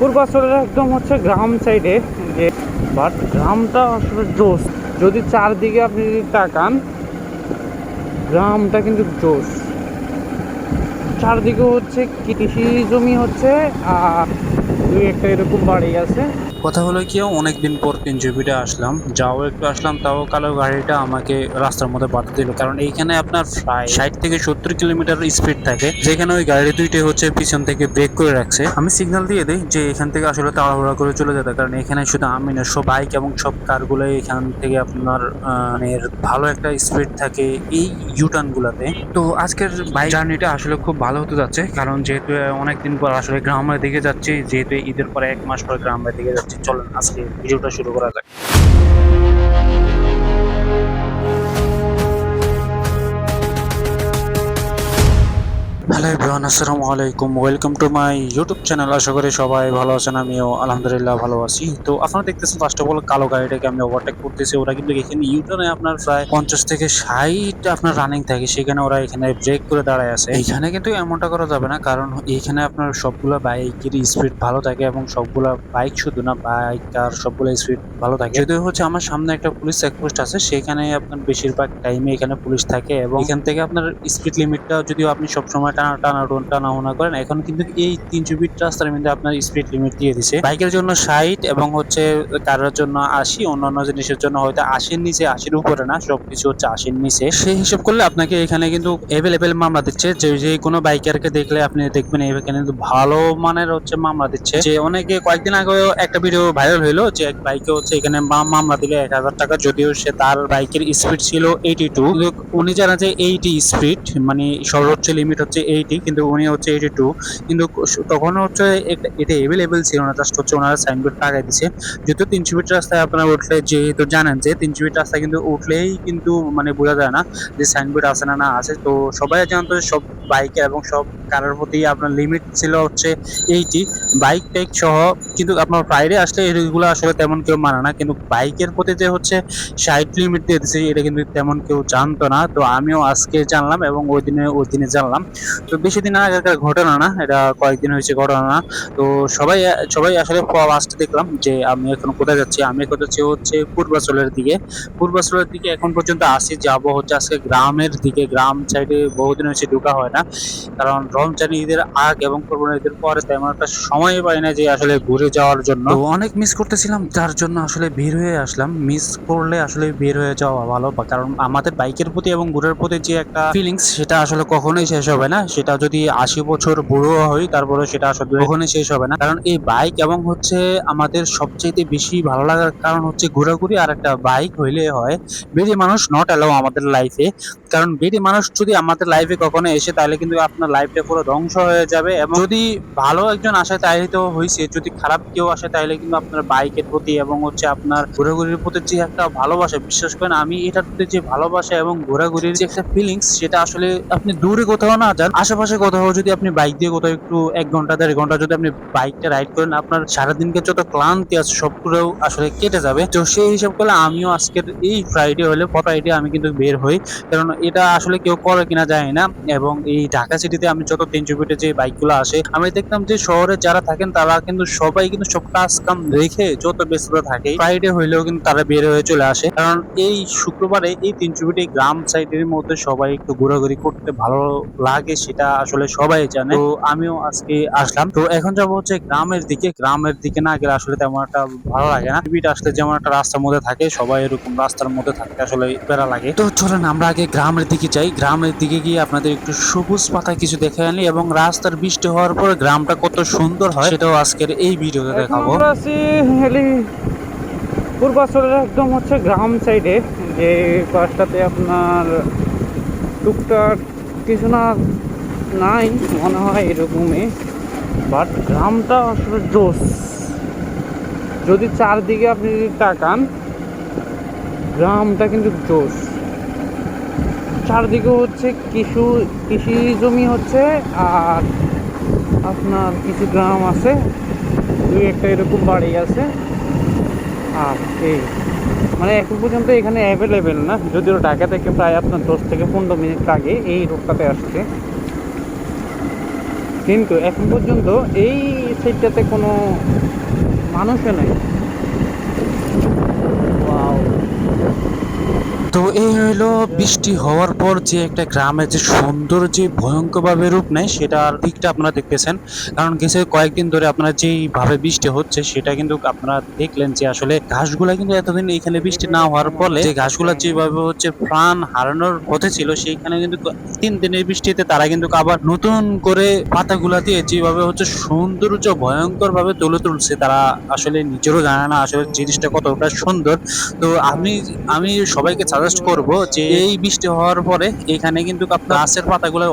পূর্বাচলের একদম হচ্ছে গ্রাম সাইডে যে, বাট গ্রামটা আসলে জোস। যদি চারদিকে আপনি যদি তাকান, গ্রামটা কিন্তু জোস। চারদিকে হচ্ছে কৃষি জমি হচ্ছে, আর দুই একটা এরকম বাড়ি আছে। কথা হলো কি, অনেকদিন পর তিনজুবিটা আসলাম, যাও একটু আসলাম, তাও কালো গাড়িটা আমাকে রাস্তার মধ্যে বাধা দিল। কারণ এইখানে আপনার প্রায় 60 থেকে 70 কিলোমিটার স্পিড থাকে, যেখানে ওই গাড়ি দুইটাই হচ্ছে পিছন থেকে ব্রেক করে রাখছে। আমি সিগন্যাল দিয়ে দিই যে এখান থেকে আসলে তাড়াহুড়া করে চলে যেতে, কারণ এখানে শুধু আমি না, সব বাইক এবং সব কারগুলো এখান থেকে আপনার মানে ভালো একটা স্পিড থাকে এই ইউটার্ন গুলাতে। তো আজকের বাইক জার্নিটা আসলে খুব ভালো হতে যাচ্ছে, কারণ যেহেতু অনেকদিন পর আসলে গ্রামের দিকে যাচ্ছি, যেহেতু ঈদের পরে 1 মাস পর গ্রামের দিকে যাচ্ছি। চলেন আজকে ভিডিওটা শুরু করা যাক। হ্যালো এভরিওয়ান, আসসালামু আলাইকুম, welcome to my YouTube channel. আশা করি সবাই ভালো আছেন, আমিও আলহামদুলিল্লাহ ভালো আছি। তো আপনারা দেখতেছেন ফার্স্ট অফ অল কালো গাড়িটাকে আমি ওভারটেক করতেছি। ওরা কিন্তু এখানে ইউটার্নে আপনার প্রায় 50 থেকে 60 আপনার রানিং থাকে, সেখানে ওরা এখানে ব্রেক করে দাঁড়ায় আছে। এখানে কিন্তু এমনটা করা যাবে না, কারণ এখানে আপনার সবগুলা বাইকের স্পিড ভালো থাকে, এবং সবগুলা বাইক শুধু না, বাইক আর সবগুলা স্পিড ভালো থাকে। যদিও হচ্ছে আমার সামনে একটা পুলিশ চেকপোস্ট আছে, সেখানে আপনার বেশিরভাগ টাইমে এখানে পুলিশ থাকে, এবং এখান থেকে আপনার স্পিড লিমিটটা যদিও আপনি সবসময় টানাহুনা করেন, এখন কিন্তু এই 300 ফিট রাস্তার মধ্যে আপনার স্পিড লিমিট দিয়ে দিছে। বাইকের জন্য 60 এবং হচ্ছে কারের জন্য 80, অন্যান্য জিনিসের জন্য হয়তো 80-র নিচে, 80-র উপরে না, সবকিছু হচ্ছে 80-র নিচে। সেই হিসাব করলে আপনাকে এখানে কিন্তু এভেলেবেল মামলা দিচ্ছে। যে কোনো বাইকারকে দেখলে আপনি দেখবেন এখানে কিন্তু ভালো মানের হচ্ছে মামলা দিচ্ছে। যে অনেকে কয়েকদিন আগে একটা ভিডিও ভাইরাল হইলো, যে এক বাইকে হচ্ছে এখানে মামলা দিলে 1000 টাকা, যদিও সে তার বাইকের স্পিড ছিল 82, কিন্তু উনি জানা যে 80 স্পিড মানে সর্বোচ্চ লিমিট হচ্ছে 80, কিন্তু উনি হচ্ছে 82। কিন্তু তখন হচ্ছে এটা এভেলেবেল ছিল না, জাস্ট হচ্ছে ওনারা সাইনবোর্ড লাগাই দিছে। যেহেতু 300 ফিট রাস্তায় আপনারা উঠলে, যেহেতু জানেন যে 300 ফিট রাস্তায় কিন্তু উঠলেই কিন্তু মানে বোঝা যায় না যে সাইনবোর্ড আছে না আছে। তো সবাই জানতো যে সব বাইকে এবং সব কারের প্রতি আপনার লিমিট ছিল হচ্ছে 80, বাইক টাইক সহ। কিন্তু আপনার ফ্রাইডে আসলে এগুলো আসলে তেমন কেউ মানে না, কিন্তু বাইকের প্রতি যে হচ্ছে 60 লিমিট দিয়ে দিচ্ছে, এটা কিন্তু তেমন কেউ জানতো না। তো আমিও আজকে জানলাম, এবং ওই দিনে জানলাম। তো বেশি দিন আগেকার ঘটনা না, এটা কয়েকদিন হয়েছে ঘটনা না। তো সবাই সবাই আসলে ফার্স্ট দেখলাম যে আমি এখন কোথায় যাচ্ছি। আমি এখন যাচ্ছি হচ্ছে পূর্বাচলের দিকে। পূর্বাচলের দিকে এখন পর্যন্ত আসি, যাব হচ্ছে আজকে গ্রামের দিকে। গ্রাম সাইডে বহুদিন হয়েছে ঢোকা হয় না, কারণ রমজান ঈদের আগ এবং কোরবানি ঈদের পরে তেমন একটা সময় পাই না যে আসলে ঘুরে যাওয়ার জন্য। তো অনেক মিস করতেছিলাম, যার জন্য আসলে বের হয়ে আসলাম। মিস করলে আসলে বের হয়ে যাওয়া ভালো, কারণ আমাদের বাইকের প্রতি এবং ঘুরের প্রতি যে একটা ফিলিংস, সেটা আসলে কখনোই শেষ হবে না। সেটা যদি 80 বছর বুড়ো হই, তারপরে সেটা আসলে কখনোই শেষ হবে না। কারণ এই বাইক এবং হচ্ছে আমাদের সবচেয়ে বেশি ভালো লাগার কারণ হচ্ছে ঘোরাঘুরি। আর একটা বাইক হইলে হয়, বেরি মানুষ নট অ্যালাউ আমাদের লাইফে। কারণ বেরি মানুষ যদি আমাদের লাইফে কখনো এসে, তাহলে কিন্তু আপনার লাইফটা পুরো ধ্বংস হয়ে যাবে। এবং যদি ভালো একজন আসে তাহলে তো হয়েছে, যদি খারাপ কেউ আসে তাহলে কিন্তু আপনার বাইকের প্রতি এবং হচ্ছে আপনার ঘোরাঘুরির প্রতি যে একটা ভালোবাসা, বিশ্বাস করেন আমি এটার প্রতি যে ভালোবাসা এবং ঘোরাঘুরির যে একটা ফিলিংস, সেটা আসলে আপনি দূরে কোথাও না যান, আশেপাশে কোথাও যদি আপনি বাইক দিয়ে কোথাও একটু 1 ঘন্টা 1.5 ঘন্টা যদি আপনি বাইকটা রাইড করেন, আপনার সারাদিনকে যত ক্লান্তি আছে সবগুলো আসলে কেটে যাবে। তো সেই হিসাব করলে আমিও আজকের এই ফ্রাইডে হলে ফ্রাইডে আমি কিন্তু বের হই, কারণ এটা আসলে কেউ করে কিনা যায় না। এবং এই ঢাকা সিটিতে আমি যত 300 ফিটে যে বাইকগুলো আসে, আমি দেখতাম যে শহরে যারা থাকেন তারা কিন্তু সবাই কিন্তু সব কাজ কাম রেখে যত ব্যস্ততা থাকে, ফ্রাইডে হইলেও কিন্তু তারা বের হয়ে চলে আসে। কারণ এই শুক্রবারে এই 300 ফিটে গ্রাম সাইডের মধ্যে সবাই একটু ঘোরাঘুরি করতে ভালো লাগে, সেটা আসলে সবাই জানে। তো আমিও আজকে আসলাম। তো এখন যাবো হচ্ছে গ্রামের দিকে। গ্রামের দিকে না গেলে আসলে তেমন একটা ভালো লাগে না। বিট আসলে যেমন একটা রাস্তার মধ্যে থাকে, সবাই এরকম রাস্তার মধ্যে থাকতে আসলে প্যারা লাগে। তো চলেন আমরা আগে গ্রামের দিকে যাই। গ্রামের দিকে গিয়ে আপনাদের একটু সবুজ পাতা কিছু দেখে আনি, এবং রাস্তার বৃষ্টি হওয়ার পরে গ্রামটা কত সুন্দর হয় সেটাও আজকের এই ভিডিওতে এখন দেখাবো। আমরা আছি পূর্বাচলের একদম হচ্ছে গ্রাম সাইডে, যে পাশটাতে আপনার টুকটাক কিছু না নাই মনে হয় এরকমই। বাট গ্রামটা আসলে জোস। যদি চারদিকে আপনি যদি তাকান, গ্রামটা কিন্তু জোস। চারদিকে হচ্ছে কৃষি জমি হচ্ছে, আর আপনার কিছু গ্রাম আছে, দুই একটা এরকম বাড়ি আছে। আর এই মানে এখন পর্যন্ত এখানে অ্যাভেলেবেল না, যদিও ঢাকা থেকে প্রায় আপনার 10 থেকে 15 মিনিট লাগে এই রোডটাতে আসছে, কিন্তু এখন পর্যন্ত এই সাইডটাতে কোনো মানুষও নেই। ওয়াও! তো এই হইলো বৃষ্টি হওয়ার পর যে একটা গ্রামের যে সুন্দর যে ভয়ঙ্করভাবে রূপ নেয় সেটার দিকটা আপনারা দেখতেছেন। কারণ গেছে কয়েকদিন ধরে আপনারা যেইভাবে বৃষ্টি হচ্ছে সেটা কিন্তু আপনারা দেখলেন যে আসলে ঘাসগুলা কিন্তু এতদিন এখানে বৃষ্টি না হওয়ার ফলে যে ঘাসগুলা যেভাবে হচ্ছে প্রাণ হারানোর পথে ছিল সেইখানে কিন্তু ৩ দিনের বৃষ্টিতে তারা কিন্তু আবার নতুন করে পাতাগুলা দিয়ে যেভাবে হচ্ছে সৌন্দর্য ভয়ঙ্করভাবে তুলে তুলছে তারা আসলে নিজেরও জানে না আসলে জিনিসটা কতটা সুন্দর। তো আমি সবাইকে সাজেস্ট করব যে এই বৃষ্টি হওয়ার পরে এখানে কিন্তু আপনার গাছের পাতাগুলো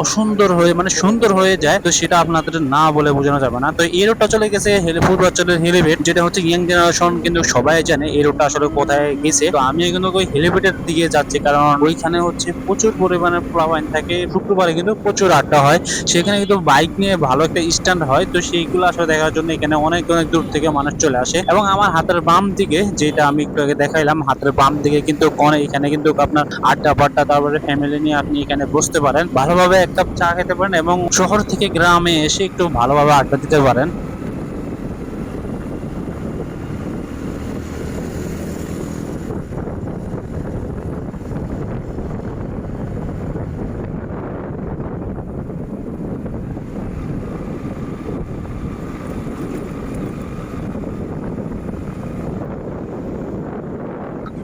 অসুন্দর হয়ে মানে সুন্দর হয়ে যায়, তো সেটা আপনাদের না বলে বোঝানো যাবে না। তো এই রোডটা চলে গেছে পূর্বাঞ্চলের হেলিপ্যাড, যেটা হচ্ছে ইয়াং জেনারেশন কিন্তু সবাই জানে এই রোডটা আসলে কোথায় গেছে। তো আমি কিন্তু ওই হেলিপ্যাডের দিকে যাচ্ছি কারণ ওইখানে হচ্ছে প্রচুর পরিমাণে প্লাবাইন থাকে, শুক্রবারে কিন্তু প্রচুর আড্ডা হয়, সেখানে কিন্তু বাইক নিয়ে ভালো একটা স্ট্যান্ড হয়। তো সেইগুলো আসলে দেখার জন্য এখানে অনেক অনেক দূর থেকে মানুষ চলে আসে। এবং আমার হাতের বাম দিকে যেটা আমি একটু আগে দেখাইলাম, হাতের বাম দিকে কিন্তু এখানে কিন্তু আপনার আড্ডা পাড্ডা তারপরে ফ্যামিলি নিয়ে আপনি এখানে বসতে পারেন, ভালোভাবে এক কাপ চা খেতে পারেন এবং শহর থেকে গ্রামে এসে একটু ভালোভাবে আড্ডা দিতে পারেন।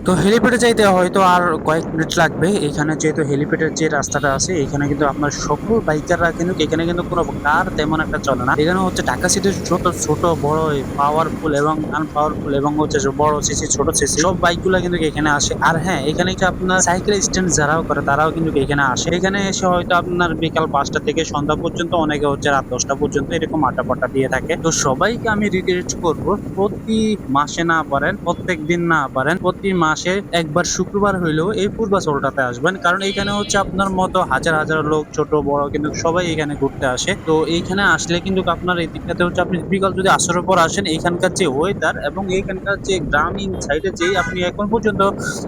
তো হেলিপ্যাডে যাইতে হয়তো আর কয়েক মিনিট লাগবে। এখানে যেহেতু হেলিপ্যাডের যে রাস্তাটা আছে এখানে কিন্তু আপনার সকল বাইকাররা কিন্তু এখানে কিন্তু কোনো কার তেমন একটা চলে না। এখানে হচ্ছে ঢাকা সিটির যত ছোট বড় পাওয়ারফুল এবং আনপাওয়ারফুল এবং হচ্ছে যে বড় সিসি ছোট সিসি সব বাইকগুলো কিন্তু এখানে আসে। আর হ্যাঁ, এখানে যে আপনার সাইকেল স্ট্যান্ড যারাও করে তারাও কিন্তু এখানে আসে। এখানে এসে হয়তো আপনার বিকাল ৫টা থেকে সন্ধ্যা পর্যন্ত, অনেকে হচ্ছে রাত 10টা পর্যন্ত এরকম আড্ডা পাড্ডা দিয়ে থাকে। তো সবাইকে আমি রিকোয়েস্ট করবো প্রতি মাসে না পারেন, প্রত্যেক দিন না পারেন, প্রতি মাসে একবার শুক্রবার হইলেও এই পূর্বাচলটাতে আসবেন। কারণ এখানে হচ্ছে আপনার মতো হাজার হাজার লোক ছোট বড় কিন্তু সবাই এখানে ঘুরতে আসে। তো এইখানে আসলে কিন্তু আপনার এই দিকটাতে হচ্ছে আপনি বিকাল যদি আসরের পর আসেন, এখানকার যে ওয়েদার এবং এইখানকার যে গ্রামীণ সাইডে যে আপনি এখন পর্যন্ত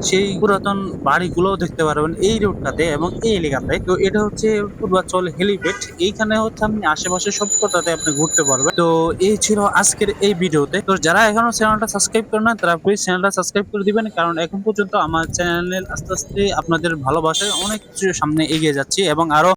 সেই পুরাতন বাড়িগুলো দেখতে পারবেন এই রোডটাতে এবং এই এলাকাতে। তো এটা হচ্ছে পূর্বাচল হেলিপ্যাড, এইখানে হচ্ছে আপনি আশেপাশে সব কথাতে আপনি ঘুরতে পারবেন। তো এই ছিল আজকের এই ভিডিওতে। তো যারা এখনো চ্যানেলটা সাবস্ক্রাইব করেন না তারা প্লিজ চ্যানেলটা সাবস্ক্রাইব করে দিবেন, কারণ এখন পর্যন্ত আমার চ্যানেল আস্তে আস্তে আপনাদের ভালোবাসায় অনেক কিছু সামনে এগিয়ে যাচ্ছি এবং আরো